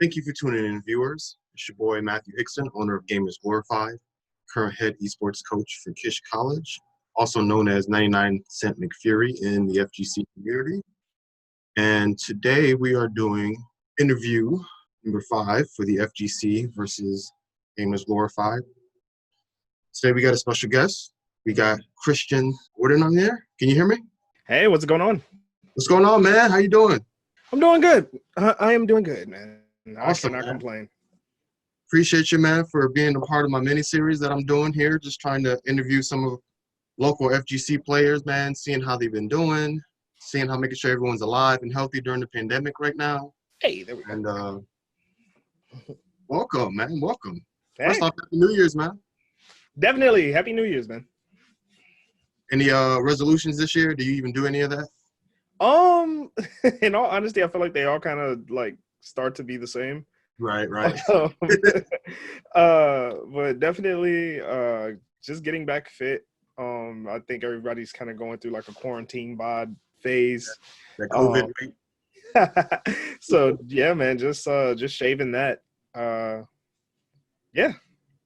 Thank you for tuning in, viewers. It's your boy, Matthew Hickson, owner of Gamers Glorified, current head esports coach for Kish College, also known as 99 Cent McFury in the FGC community. And today we are doing interview number 5 for the FGC versus Gamers Glorified. Today we got a special guest. We got Christian Gordon on there. Can you hear me? Hey, what's going on? What's going on, man? How you doing? I'm doing good. I am doing good, man. Awesome, I cannot man. complain. Appreciate you, man, for being a part of my mini-series that I'm doing here. Just trying to interview some of local FGC players, man, seeing how they've been doing, making sure everyone's alive and healthy during the pandemic right now. Hey, there we go. And welcome, man. Welcome. Hey. First off, Happy New Year's, man. Definitely. Happy New Year's, man. Any resolutions this year? Do you even do any of that? In all honesty, I feel like they all kind of like start to be the same. Right. But definitely just getting back fit. I think everybody's kind of going through like a quarantine bod phase. That COVID. So yeah, man, just shaving that. Yeah,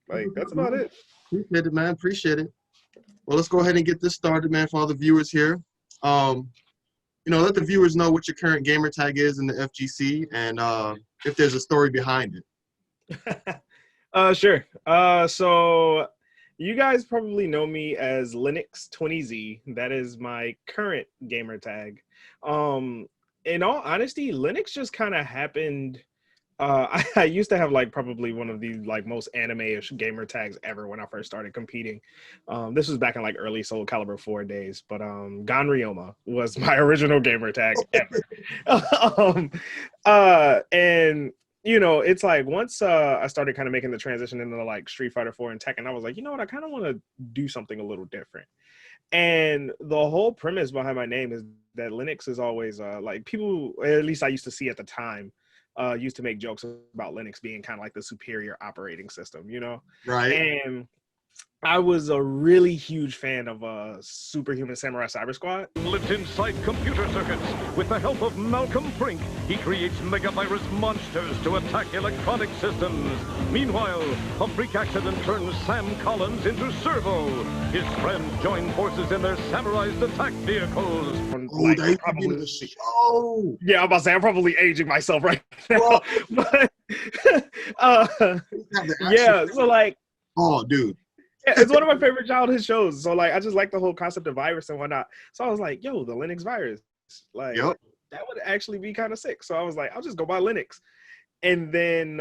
like that's about it. Appreciate it, man. Appreciate it. Well, let's go ahead and get this started, man, for all the viewers here. Let the viewers know what your current gamer tag is in the FGC and if there's a story behind it. Sure. So you guys probably know me as Linux20Z. That is my current gamer tag. In all honesty, Linux just kind of happened. I used to have like probably one of the like most anime-ish gamer tags ever when I first started competing. This was back in like early Soul Calibur 4 days, but Ganryoma was my original gamer tag ever. And it's like once I started kind of making the transition into like Street Fighter 4 and Tekken, I was like, you know what, I kind of want to do something a little different. And the whole premise behind my name is that Linux is always like people, at least I used to see at the time, used to make jokes about Linux being kind of like the superior operating system, Right. And I was a really huge fan of Superhuman Samurai Cyber Squad. Lives inside computer circuits. With the help of Malcolm Brink, he creates megavirus monsters to attack electronic systems. Meanwhile, a freak accident turns Sam Collins into Servo. His friends join forces in their samurais attack vehicles. Yeah, I'm about to say I'm probably aging myself right now. But yeah, so like, oh, dude. Yeah, it's one of my favorite childhood shows. So like I just like the whole concept of virus and whatnot. So I was like, yo, the Linux virus. Like that would actually be kind of sick. So I was like, I'll just go buy Linux. And then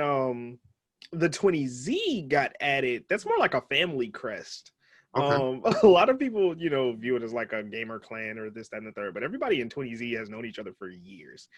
the 20Z got added. That's more like a family crest. Okay. A lot of people, view it as like a gamer clan or this, that, and the third, but everybody in 20Z has known each other for years.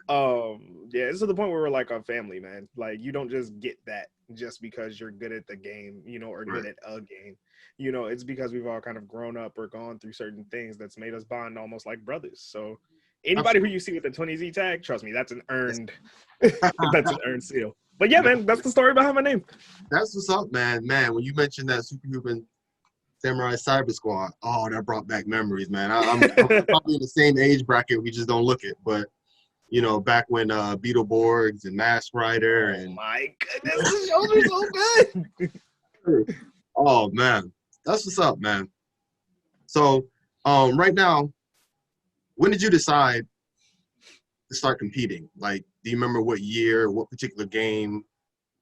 Yeah, it's to the point where we're like a family, man. Like you don't just get that just because you're good at the game, or good at a game. It's because we've all kind of grown up or gone through certain things that's made us bond almost like brothers. So anybody who you see with the 20Z tag, trust me, that's an earned that's an earned seal. But yeah, man, that's the story behind my name. That's what's up, man. Man, when you mentioned that Superhuman Samurai Cyber Squad, oh, that brought back memories, man. I'm probably in the same age bracket, we just don't look it. But back when Beetleborgs and Mask Rider and my goodness, the shows are so good. Oh man, that's what's up, man. So right now, when did you decide to start competing? Like, do you remember what year, what particular game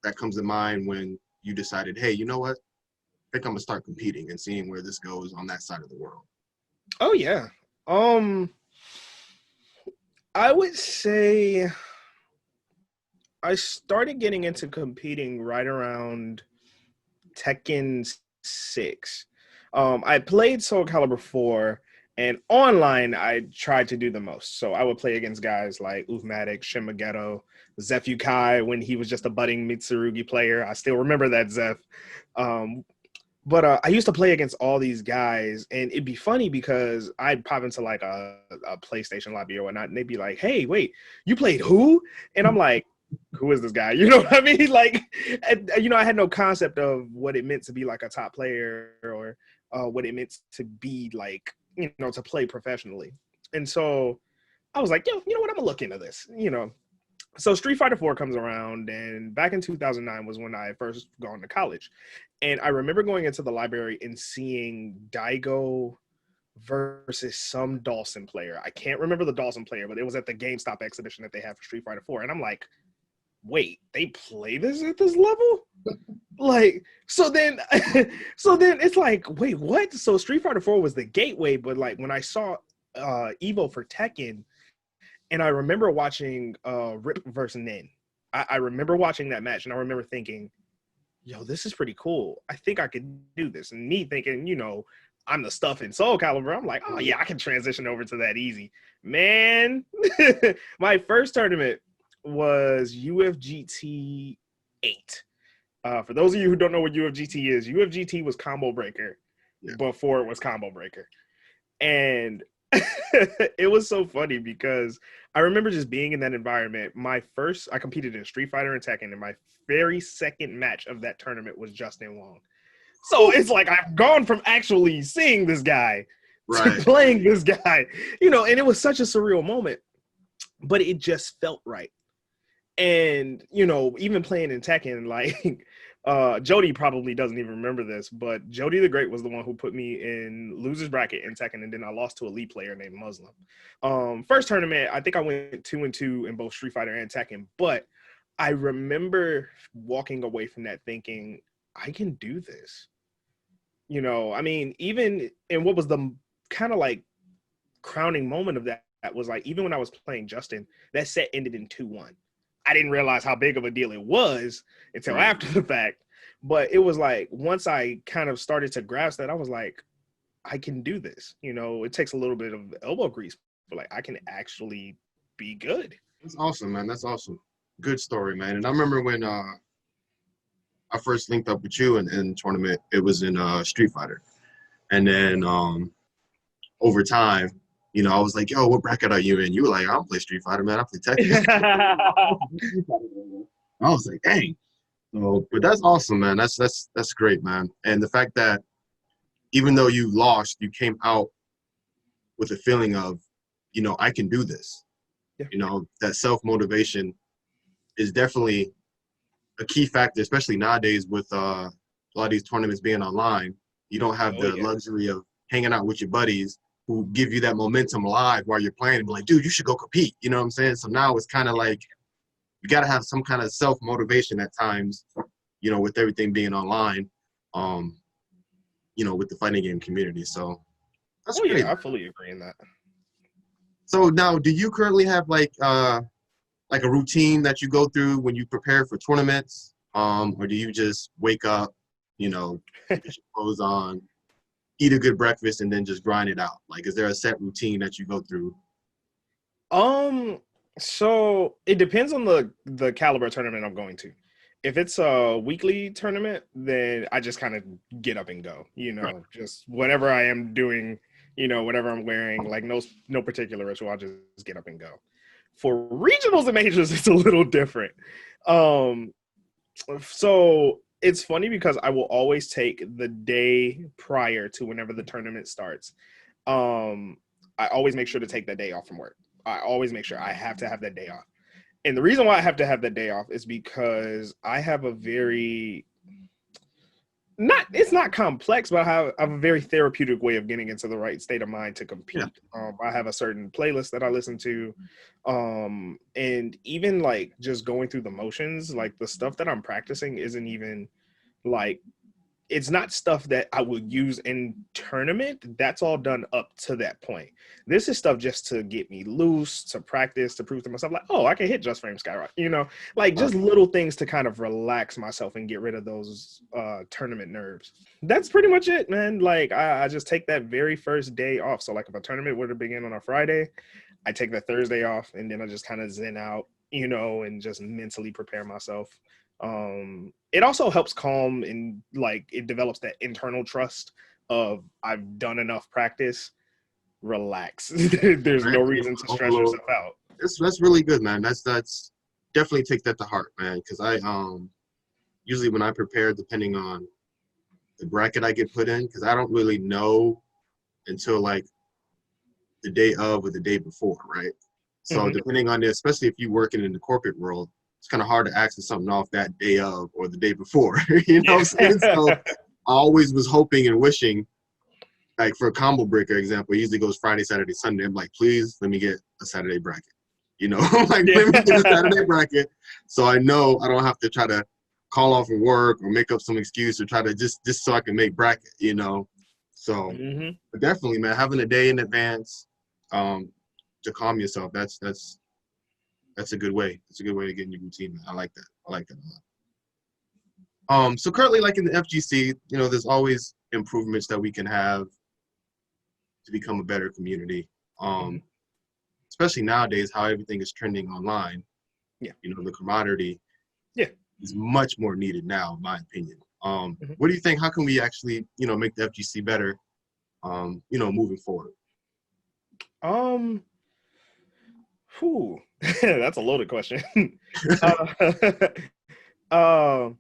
that comes to mind when you decided, hey, you know what? I think I'm gonna start competing and seeing where this goes on that side of the world. Oh yeah. I would say I started getting into competing right around Tekken 6. I played Soul Calibur 4, and online I tried to do the most. So I would play against guys like Uvmatic, Shin Meguro, Zeph Yukai when he was just a budding Mitsurugi player. I still remember that Zeph. But I used to play against all these guys, and it'd be funny because I'd pop into like a PlayStation lobby or whatnot, and they'd be like, "Hey, wait, you played who?" And I'm like, "Who is this guy?" You know what I mean? Like, I had no concept of what it meant to be like a top player or what it meant to be like, to play professionally. And so I was like, yo, you know what? I'm gonna look into this. So Street Fighter 4 comes around, and back in 2009 was when I first gone to college. And I remember going into the library and seeing Daigo versus some Dawson player. I can't remember the Dawson player, but it was at the GameStop exhibition that they had for Street Fighter 4. And I'm like, wait, they play this at this level? Like, so then it's like, wait, what? So Street Fighter 4 was the gateway, but like when I saw Evo for Tekken, and I remember watching Rip versus Nin. I remember watching that match, and I remember thinking, yo, this is pretty cool. I think I could do this. And me thinking, I'm the stuff in Soul Calibur. I'm like, oh, yeah, I can transition over to that easy. Man, my first tournament was UFGT 8. For those of you who don't know what UFGT is, UFGT was Combo Breaker before it was Combo Breaker. And it was so funny because I remember just being in that environment. I competed in Street Fighter and Tekken, and my very second match of that tournament was Justin Wong. So it's like I've gone from actually seeing this guy to playing this guy, and it was such a surreal moment, but it just felt right. And, even playing in Tekken, like, Jody probably doesn't even remember this, but Jody the Great was the one who put me in loser's bracket in Tekken, and then I lost to a Elite player named Muslim. First tournament, I think I went 2-2 in both Street Fighter and Tekken, but I remember walking away from that thinking, I can do this. I mean, even, and what was the kind of like crowning moment of that was like, even when I was playing Justin, that set ended in 2-1. I didn't realize how big of a deal it was until after the fact. But it was like, once I kind of started to grasp that, I was like, I can do this. It takes a little bit of elbow grease, but like, I can actually be good. That's awesome, man. That's awesome. Good story, man. And I remember when I first linked up with you in the tournament, it was in Street Fighter. And then over time, I was like, yo, what bracket are you in? You were like, I don't play Street Fighter, man. I play Tekken. I was like, dang. So, but that's awesome, man. That's great, man. And the fact that even though you lost, you came out with a feeling of, I can do this. Yeah. That self-motivation is definitely a key factor, especially nowadays with a lot of these tournaments being online. You don't have the luxury of hanging out with your buddies who give you that momentum live while you're playing and be like, dude, you should go compete. You know what I'm saying? So now it's kind of like you got to have some kind of self-motivation at times, with everything being online, with the fighting game community. So that's great. Yeah, I fully agree in that. So now, do you currently have like a routine that you go through when you prepare for tournaments? Or do you just wake up, put your clothes on, eat a good breakfast, and then just grind it out? Like, is there a set routine that you go through? So it depends on the caliber tournament I'm going to. If it's a weekly tournament, then I just kind of get up and go, just whatever I am doing, whatever I'm wearing, like no particular ritual, I'll just get up and go. For regionals and majors, it's a little different. So it's funny because I will always take the day prior to whenever the tournament starts. I always make sure to take that day off from work. I always make sure I have to have that day off. And the reason why I have to have that day off is because I have a very, it's not complex, but I have a very therapeutic way of getting into the right state of mind to compete. Yeah. I have a certain playlist that I listen to. And even like just going through the motions, like the stuff that I'm practicing isn't even like, it's not stuff that I will use in tournament. That's all done up to that point. This is stuff just to get me loose, to practice, to prove to myself, like, oh, I can hit Just Frame Skyrock, like just little things to kind of relax myself and get rid of those tournament nerves. That's pretty much it, man. Like I just take that very first day off. So like if a tournament were to begin on a Friday, I take that Thursday off, and then I just kind of zen out, and just mentally prepare myself. It also helps calm, and like it develops that internal trust of I've done enough practice. Relax. There's no reason to stress yourself out. That's really good, man. That's definitely take that to heart, man. Because I usually when I prepare, depending on the bracket I get put in, because I don't really know until like the day of or the day before, right? So depending on especially if you're working in the corporate world, it's kind of hard to access something off that day of or the day before. You know what I'm saying? So I always was hoping and wishing, like for a combo breaker example, it usually goes Friday, Saturday, Sunday. I'm like, please let me get a Saturday bracket. You know, like let me get a Saturday bracket so I know I don't have to try to call off from work or make up some excuse or try to just so I can make bracket, you know. So but definitely, man, having a day in advance to calm yourself, that's a good way. It's a good way to get in your routine, man. I like that. I like that a lot. So currently, like in the FGC, you know, there's always improvements that we can have to become a better community. Especially nowadays, how everything is trending online. Yeah. You know, the camaraderie is much more needed now, in my opinion. What do you think? How can we actually, you know, make the FGC better, you know, moving forward? That's a loaded question. The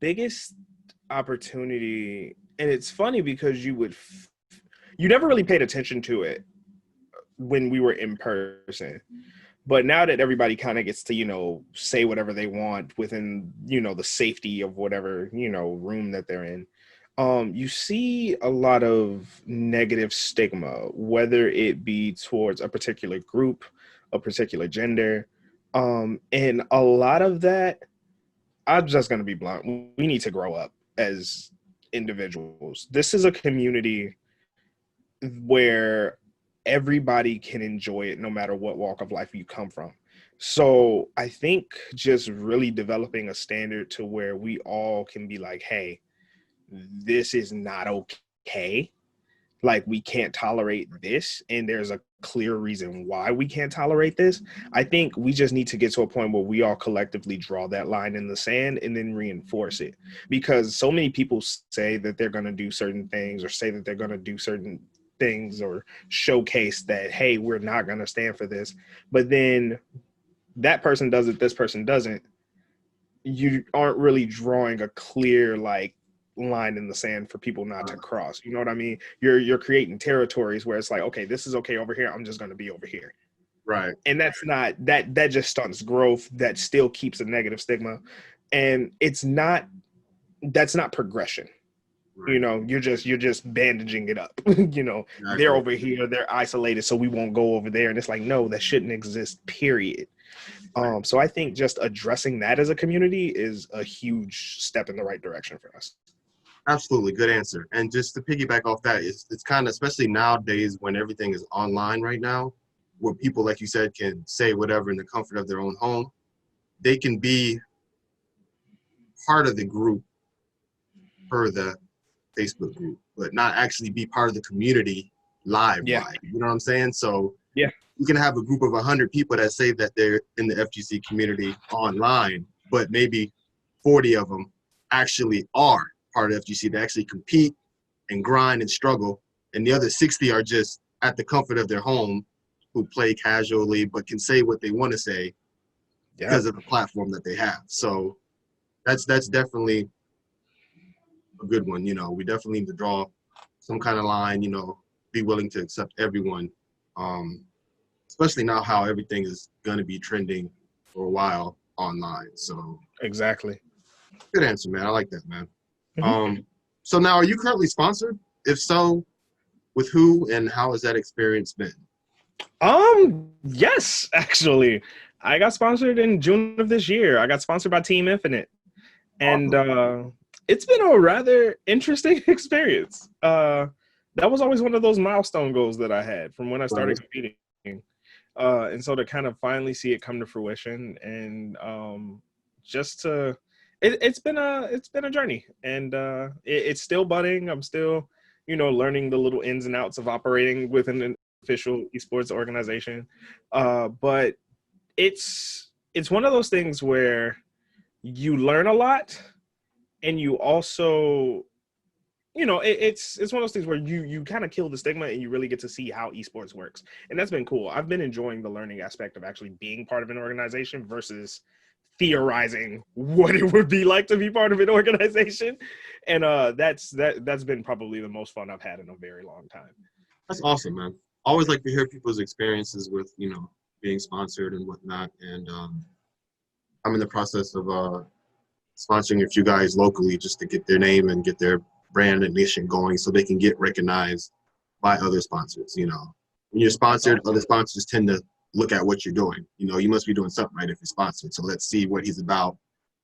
biggest opportunity, and it's funny because you never really paid attention to it when we were in person, but now that everybody kind of gets to, you know, say whatever they want within, you know, the safety of whatever, you know, room that they're in, you see a lot of negative stigma, whether it be towards a particular group, a particular gender, and a lot of that, I'm just going to be blunt, we need to grow up as individuals. This is a community where everybody can enjoy it no matter what walk of life you come from. So I think just really developing a standard to where we all can be like, hey, this is not okay. Like, we can't tolerate this, and there's a clear reason why we can't tolerate this. I think we just need to get to a point where we all collectively draw that line in the sand and then reinforce it. Because so many people say that they're going to do certain things or say that they're going to do certain things or showcase that, hey, we're not going to stand for this. But then that person does it, this person doesn't. You aren't really drawing a clear, like, line in the sand for people not to cross. You know what I mean? You're creating territories where it's like, okay, this is okay over here, I'm just going to be over here. Right. And that's not, that just stunts growth. That still keeps a negative stigma. And that's not progression. Right. You know, you're just bandaging it up. You know, exactly. They're over here, they're isolated, so we won't go over there. And it's like, no, that shouldn't exist, period. So I think just addressing that as a community is a huge step in the right direction for us. Absolutely. Good answer. And just to piggyback off that, it's kind of, especially nowadays when everything is online right now, where people, like you said, can say whatever in the comfort of their own home, they can be part of the group per the Facebook group, but not actually be part of the community live. You know what I'm saying? So yeah, you can have a group of 100 people that say that they're in the FGC community online, but maybe 40 of them actually are part of FGC. They actually compete and grind and struggle, and the other 60 are just at the comfort of their home, who play casually but can say what they want to say because of the platform that they have. So that's definitely a good one. You know, we definitely need to draw some kind of line, you know, be willing to accept everyone, especially now how everything is going to be trending for a while online. So exactly. Good answer, man. I like that, man. So now, are you currently sponsored? If so, with who, and how has that experience been? Yes, actually. I got sponsored in June of this year. I got sponsored by Team Infinite. And it's been a rather interesting experience. That was always one of those milestone goals that I had from when I started competing. And so to kind of finally see it come to fruition, and it's been a journey, and it's still budding. I'm still, you know, learning the little ins and outs of operating within an official esports organization. But it's one of those things where you learn a lot, and you also, you know, it's one of those things where you kind of kill the stigma and you really get to see how esports works. And that's been cool. I've been enjoying the learning aspect of actually being part of an organization versus theorizing what it would be like to be part of an organization. And that's been probably the most fun I've had in a very long time. That's awesome, man. always like to hear people's experiences with, being sponsored and whatnot. And I'm in the process of sponsoring a few guys locally just to get their name and get their brand ignition going so they can get recognized by other sponsors. When you're sponsored, other sponsors tend to look at what you're doing. You must be doing something right if you're sponsored. So let's see what he's about.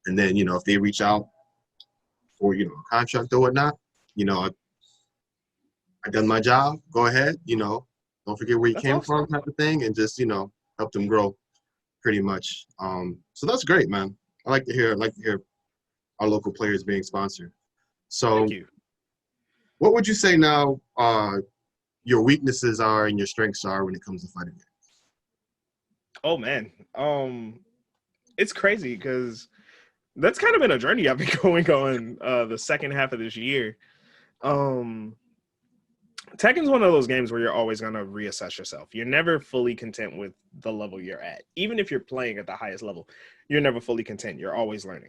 And then, if they reach out for, a contract or whatnot, I done my job. Go ahead, don't forget where you came from, type of thing, and just, help them grow pretty much. So that's great, man. I like to hear our local players being sponsored. So Thank you. What would you say now your weaknesses are and your strengths are when it comes to fighting games? Oh man. It's crazy because that's kind of been a journey I've been going on the second half of this year. Tekken's one of those games where you're always going to reassess yourself. You're never fully content with the level you're at. Even if you're playing at the highest level, you're never fully content. You're always learning.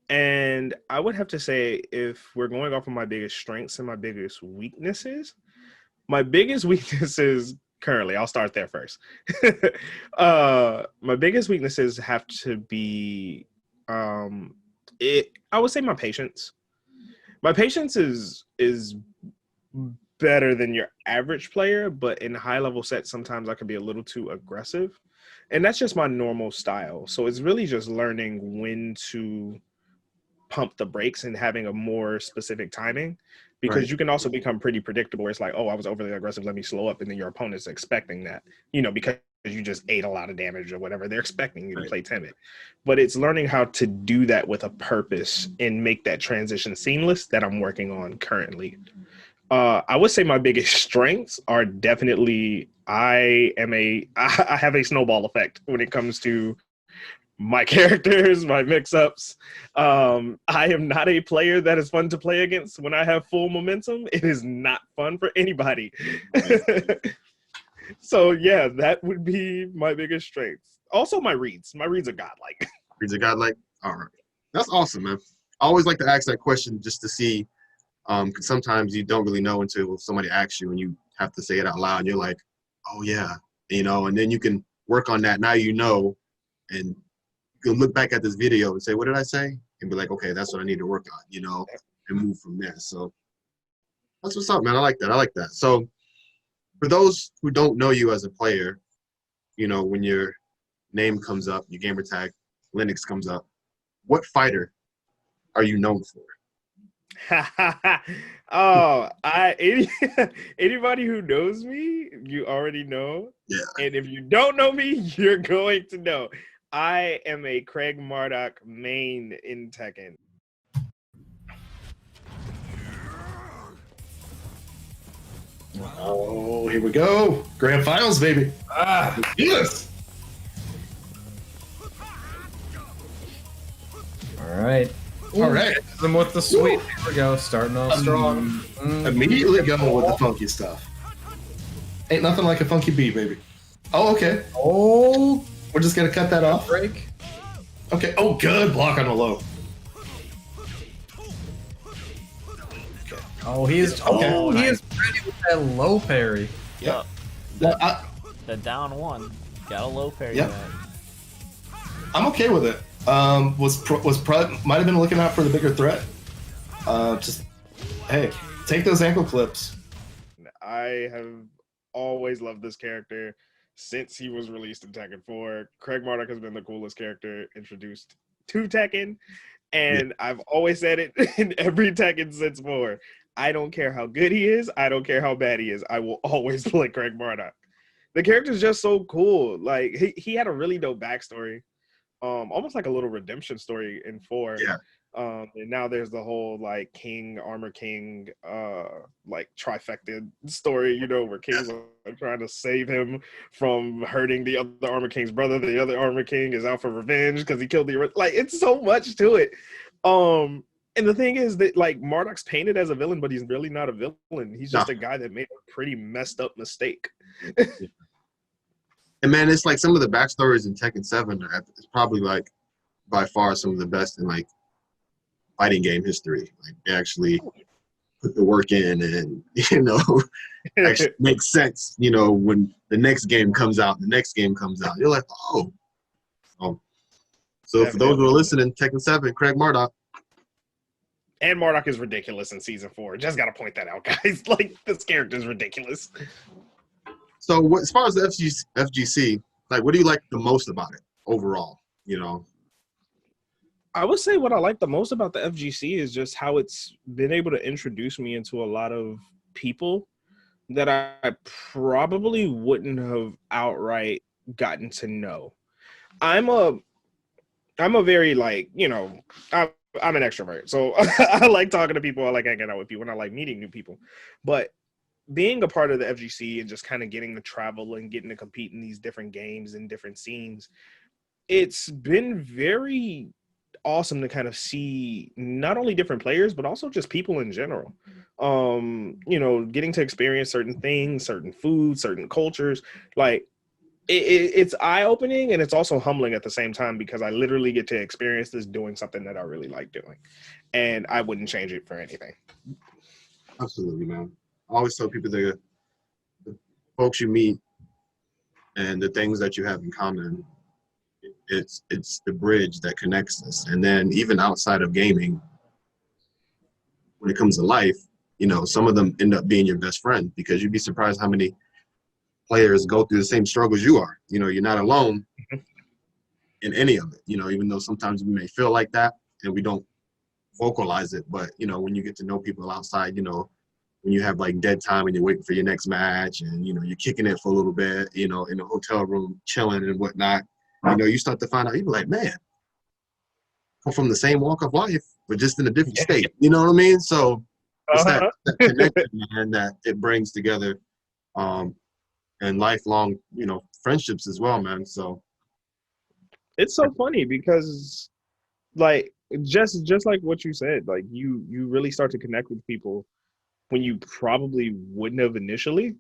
And I would have to say, if we're going off of my biggest strengths and my biggest weaknesses currently, I'll start there first. My biggest weaknesses have to be, I would say my patience. My patience is better than your average player, but in high level sets, sometimes I can be a little too aggressive. And that's just my normal style. So it's really just learning when to pump the brakes and having a more specific timing, because you can also become pretty predictable. It's like, oh, I was overly aggressive, let me slow up. And then your opponent's expecting that, because you just ate a lot of damage or whatever. They're expecting you to play timid. But it's learning how to do that with a purpose and make that transition seamless that I'm working on currently. I would say my biggest strengths are definitely I have a snowball effect when it comes to my characters, my mix-ups. I am not a player that is fun to play against when I have full momentum. It is not fun for anybody. So yeah, that would be my biggest strength. Also my reads. My reads are godlike. Reads are godlike? All right. That's awesome, man. I always like to ask that question just to see, because sometimes you don't really know until somebody asks you and you have to say it out loud and you're like, oh yeah, and then you can work on that. Now and you can look back at this video and say, what did I say? And be like, okay, that's what I need to work on, and move from there. So that's what's up, man. I like that. So for those who don't know you as a player, when your name comes up, your gamer tag, Linux comes up, what fighter are you known for? Anybody who knows me, you already know. Yeah. And if you don't know me, you're going to know. I am a Craig Marduk main in Tekken. Oh, here we go. Grand finals, baby. Yes. All right. All right. Them with the sweet. Here we go. Starting off strong. Immediately going with the funky stuff. Ain't nothing like a funky beat, baby. Oh, okay. Oh, We're just going to cut that off. break. Okay. Oh, good. Block on the low. Oh, he is. Okay. Oh, he is ready with that low parry. Yeah. The down one. Got a low parry. Yep. Back. I'm okay with it. Might have been looking out for the bigger threat. Just, hey, take those ankle clips. I have always loved this character since he was released in Tekken 4. Craig Marduk has been the coolest character introduced to Tekken, and I've always said it in every Tekken since 4. I don't care how good he is. I don't care how bad he is. I will always play Craig Marduk. The character's just so cool. Like, he had a really dope backstory. Almost like a little redemption story in 4. Yeah. And now there's the whole like Armor King, like trifecta story, where King's like, trying to save him from hurting the other Armor King's brother. The other Armor King is out for revenge because he killed it's so much to it. And the thing is that like Marduk's painted as a villain, but he's really not a villain. He's just a guy that made a pretty messed up mistake. And man, it's like some of the backstories in Tekken 7 it's probably like by far some of the best in like fighting game history. Like they actually put the work in and, actually make sense, when the next game comes out, you're like, oh. So for those who are listening, Tekken 7, Craig Marduk. And Marduk is ridiculous in season 4. Just got to point that out, guys. Like, this character is ridiculous. So as far as the FGC, like, what do you like the most about it overall, I would say what I like the most about the FGC is just how it's been able to introduce me into a lot of people that I probably wouldn't have outright gotten to know. I'm a very, like, I'm an extrovert, so I like talking to people, I like hanging out with people, and I like meeting new people. But being a part of the FGC and just kind of getting to travel and getting to compete in these different games and different scenes, it's been very awesome to kind of see not only different players, but also just people in general. Getting to experience certain things, certain foods, certain cultures. Like, it's eye-opening, and it's also humbling at the same time, because I literally get to experience this doing something that I really like doing, and I wouldn't change it for anything. Absolutely, man. I always tell people the folks you meet and the things that you have in common, it's the bridge that connects us. And then even outside of gaming, when it comes to life, some of them end up being your best friend, because you'd be surprised how many players go through the same struggles you are. You're not alone in any of it, even though sometimes we may feel like that and we don't vocalize it. But, when you get to know people outside, when you have like dead time and you're waiting for your next match and, you're kicking it for a little bit, in a hotel room, chilling and whatnot, you start to find out, you're like, man, I'm from the same walk of life, but just in a different state. You know what I mean? So it's that connection, man, that it brings together. And lifelong, friendships as well, man. So it's so funny because, like, just like what you said, like you really start to connect with people when you probably wouldn't have initially.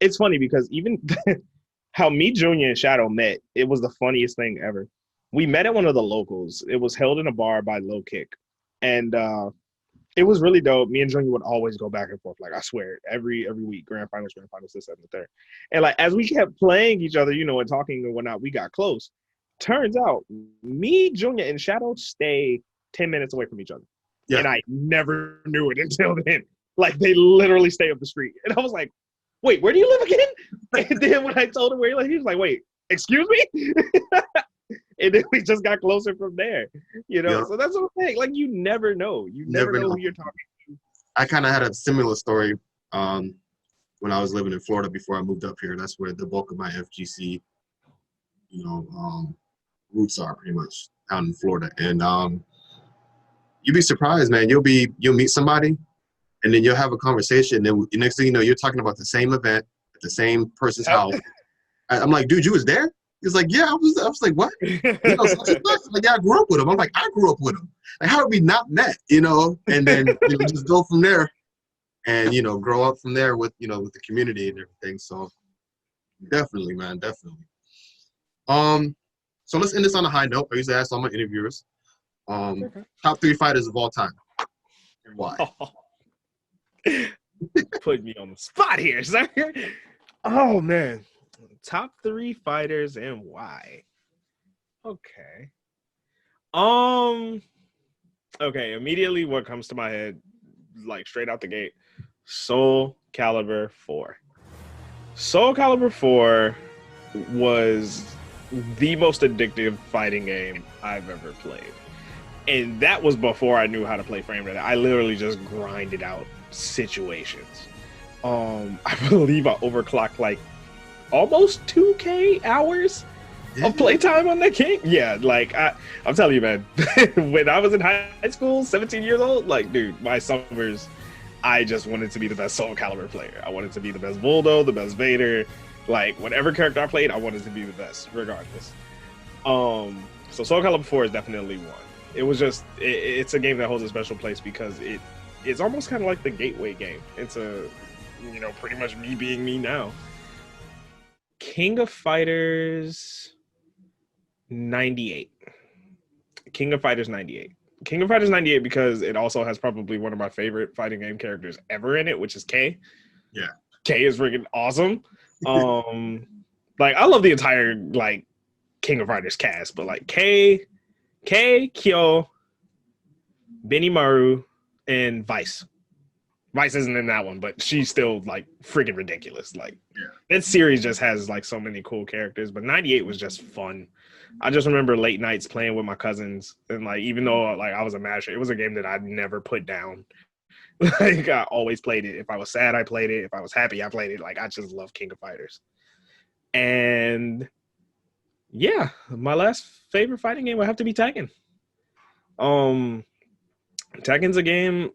It's funny because even how me, Junior, and Shadow met, it was the funniest thing ever. We met at one of the locals. It was held in a bar by Low Kick, and it was really dope. Me and Junior would always go back and forth. Like, I swear, every week, grand finals, this, that, and the third. And like, as we kept playing each other, and talking and whatnot, we got close. Turns out, me, Junior, and Shadow stay 10 minutes away from each other. Yeah. And I never knew it until then. Like, they literally stay up the street. And I was like, wait, where do you live again? And then when I told him where he lived, he was like, wait, excuse me? And then we just got closer from there, Yeah. So that's what I'm saying. Like, you never know. You never know who you're talking to. I kind of had a similar story when I was living in Florida before I moved up here. That's where the bulk of my FGC, roots are, pretty much down in Florida. And you'd be surprised, man. You'll meet somebody, and then you'll have a conversation. And then the next thing you know, you're talking about the same event at the same person's house. I'm like, dude, you was there? He's like, yeah, I was like, what? Like, yeah, I grew up with him. I'm like, I grew up with him. Like, how have we not met? And then just go from there, and grow up from there with with the community and everything. So definitely, man, definitely. So let's end this on a high note. I usually ask all my interviewers, top 3 fighters of all time, and why? Put me on the spot here, sir. Oh man. Top 3 fighters and why? Okay. Okay, immediately what comes to my head, like straight out the gate, Soul Calibur 4. Soul Calibur 4 was the most addictive fighting game I've ever played. And that was before I knew how to play frame rate. I literally just grinded out situations. I believe I overclocked like almost 2K hours of playtime on that game. Yeah, like I'm telling you, man, when I was in high school, 17 years old, like, dude, my summers, I just wanted to be the best Soul Calibur player. I wanted to be the best Voldo, the best Vader. Like, whatever character I played, I wanted to be the best, regardless. So Soul Calibur 4 is definitely one. It was just, it's a game that holds a special place because it's almost kind of like the gateway game into, pretty much me being me now. King of Fighters 98. King of Fighters 98. King of Fighters 98 because it also has probably one of my favorite fighting game characters ever in it, which is K. Yeah. K is freaking awesome. Like I love the entire like King of Fighters cast, but like K, Kyo, Benimaru, and Vice. Vice isn't in that one, but she's still like freaking ridiculous. Like that series just has like so many cool characters. But 98 was just fun. I just remember late nights playing with my cousins, and like even though like I was a masher, it was a game that I'd never put down. Like I always played it. If I was sad, I played it. If I was happy, I played it. Like I just love King of Fighters. And yeah, my last favorite fighting game would have to be Tekken. Tekken's a game.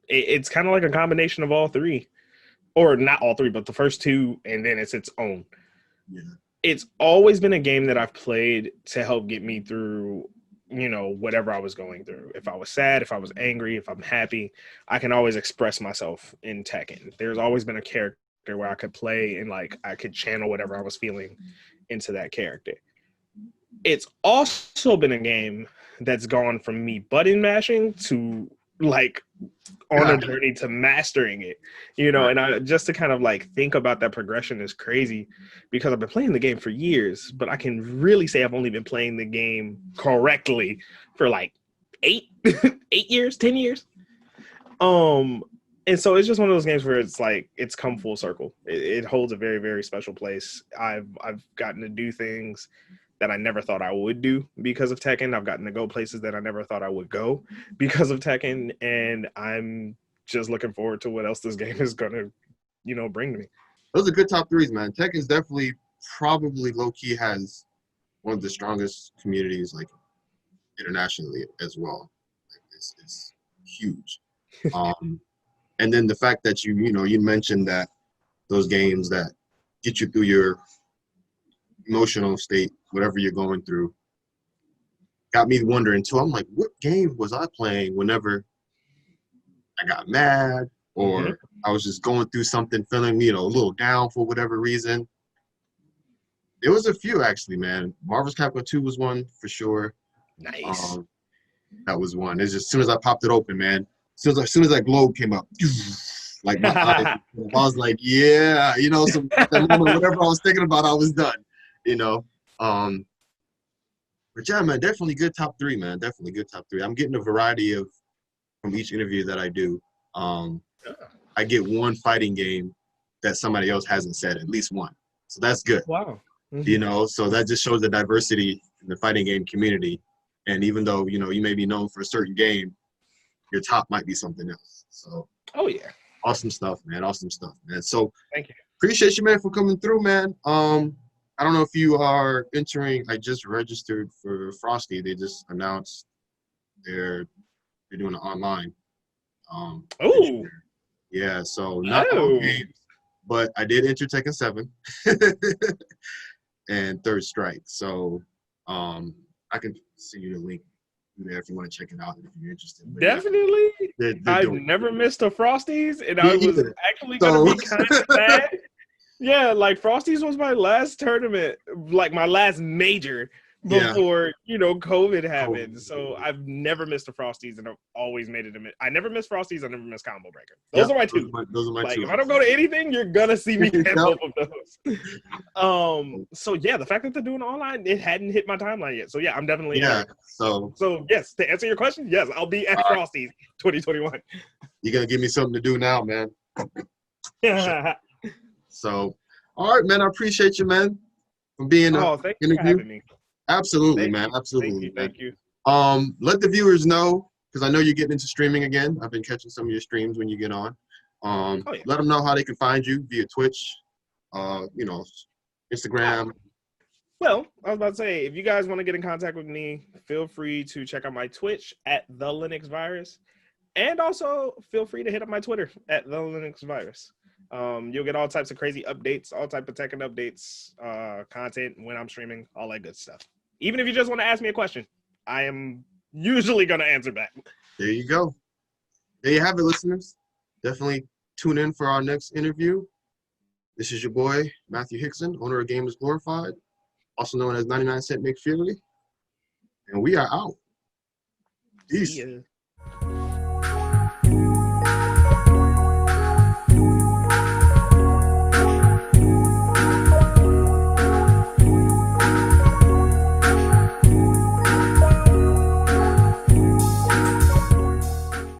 It's kind of like a combination of all three, or not all three, but the first two, and then it's its own. Yeah. It's always been a game that I've played to help get me through, you know, whatever I was going through. If I was sad, if I was angry, if I'm happy, I can always express myself in Tekken. There's always been a character where I could play and like I could channel whatever I was feeling into that character. It's also been a game that's gone from me button mashing to like on a journey to mastering it, you know. And I just to kind of like think about that progression is crazy because I've been playing the game for years, but I can really say I've only been playing the game correctly for like 8 years, 10 years. And so it's just one of those games where it's like it's come full circle. It holds a very, very special place. I've gotten to do things that I never thought I would do because of Tekken. I've gotten to go places that I never thought I would go because of Tekken, and I'm just looking forward to what else this game is gonna, you know, bring to me. Those are good top threes, man. Tekken's definitely probably low-key has one of the strongest communities like internationally as well. Like, it's huge. And then the fact that you mentioned that those games that get you through your emotional state, whatever you're going through, got me wondering too. I'm like, what game was I playing whenever I got mad or I was just going through something, feeling, you know, a little down for whatever reason? There was a few actually, man. Marvel's Capcom 2 was one for sure. Nice. That was one. It's just as soon as I popped it open, man. As soon as that globe came up, like my eyes, I was like, yeah, you know, so that moment, whatever I was thinking about, I was done, you know. But yeah, man, definitely good top three, man. Definitely good top three. I'm getting a variety of from each interview that I do. I get one fighting game that somebody else hasn't said, at least one. So that's good. Wow. You know, so that just shows the diversity in the fighting game community. And even though, you know, you may be known for a certain game, your top might be something else. So, oh yeah, awesome stuff, man. Awesome stuff, man. So, thank you. Appreciate you, man, for coming through, man. I don't know if you are entering. I just registered for Frosty. They just announced they're doing it online. Oh, yeah. So not all games, but I did enter Tekken 7 and Third Strike. So, I can send you the link there if you want to check it out if you're interested. But definitely. They're I've never missed a Frosties, and I was either. actually going to be kind of sad. Yeah, like Frosties was my last tournament, like my last major before, you know, COVID happened. So I've never missed a Frosties, and I've always made it I never miss Frosties, I never miss Combo Breaker. Those are my two. Those are my like, two. if I don't go to anything, you're gonna see me at both of those. So yeah, the fact that they're doing it online, it hadn't hit my timeline yet. So yeah, I'm definitely So yes, to answer your question, yes, I'll be at Frosties 2021. You're gonna give me something to do now, man. So, all right, man. I appreciate you, man, for being thank you for having me. Absolutely, man. Absolutely. Thank you. Let the viewers know, because I know you're getting into streaming again. I've been catching some of your streams when you get on. Let them know how they can find you via Twitch, you know, Instagram. Well, I was about to say, if you guys want to get in contact with me, feel free to check out my Twitch at The Linux Virus. And also feel free to hit up my Twitter at The Linux Virus. You'll get all types of crazy updates, all type of Tekken updates, content when I'm streaming, all that good stuff. Even if you just want to ask me a question, I am usually going to answer back. There you go. There you have it, listeners. Definitely tune in for our next interview. This is your boy, Matthew Hickson, owner of Gamers Glorified, also known as 99 Cent McFury. And we are out. Peace. Yeah.